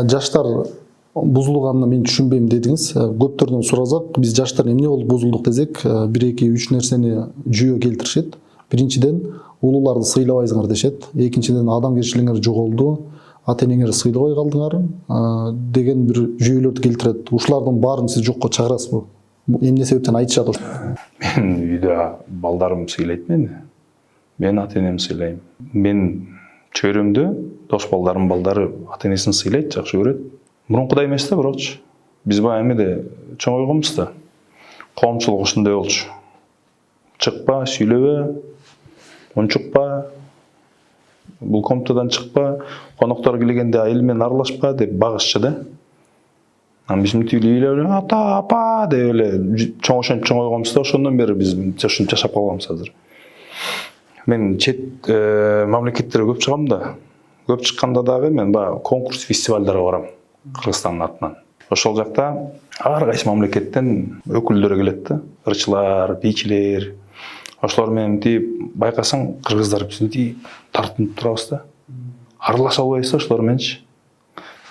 Жаштар бузулганды мен түшүнбөйм дедиңиз. Көптөрдөн суразак, биз жаштар эмне болуп бузулдук десек, 1-2-3 нерсени жүйө келтиришет. Биринчиден, улууларды сыйлабайсыңар дешет. Экинчиден, адамгерчилигиңер жоголду, ата-энеңерди сыйлабай калдыңар деген бир жүйөлөрдү келтирет. Ушулардын баарын сиз жокко чыгарасызбы? Эмне себептен айтышат ошо? Мен үйдө балдарым сыйлайт мени. Мен ата-энемди сыйлайм. Мен чөйрөмдө дос балдарым балдары ата-энесин сыйлайт, жакшы көрөт. Мурункудай эмес да, бирокчу. Биз баягы эмеде чоңойгонбуз да. Коомчулук ушундай болчу. Чыкпа, сүйлөбө, унчукпа, бул комнатадан чыкпа, коноктор келгенде айыл менен аралашпа деп багышчы да. Биздин үйлөр ата, апа деп эле чоңойгонбуз да, ошондон бери биз ушинтип жашап калганбыз азыр. Мен чет мамлекеттерге көп чыгам да. Көп чыкканда дагы мен баягы конкурс, фестивалдарга барам. Кыргызстандын атынан. Ошол жакта ар кайсы мамлекеттен өкүлдөр келет да. Ырчылар, бийчилер. Ошолор менен байкасаң, кыргыздар бизди тартынып турабыз да. Аралаша албайбыз да ошолор мененчи.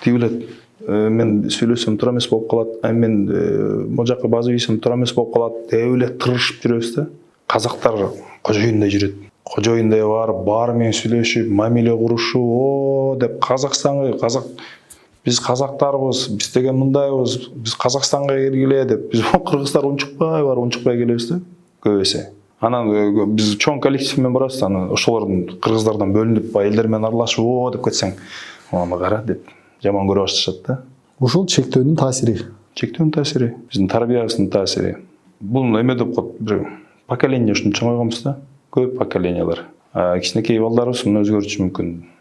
Билет, мен сүйлөсөм туура эмес болуп калат, мен могу жака база ийсем туура эмес болуп калат деп эле тырышып жүрөбүз да. Казактар кожоюндай жүрөт. Кожоюндай баары менен сүйлөшүп, мамиле курушуп, деп биз казактарбыз, биз деген мындайбыз, биз Казакстанга келгиле деп, биз кыргыздар унчукпай келебиз да, көбөсү. Анан биз чоң коллектив менен барабыз, анан ошолордун кыргыздардан бөлүнүп, элдер менен аралашып, деп кетсең, аны кара деп жаман көрө башташат да. Ушул чектөөнүн таасири. Чектөөнүн таасири, биздин тарбиябыздын таасири. Бул эме деп коет, бир поколение ушинтип чоңойгонбуз да, көп поколениялар. Кичинекей балдарыбыз муну өзгөртүшү мүмкүн.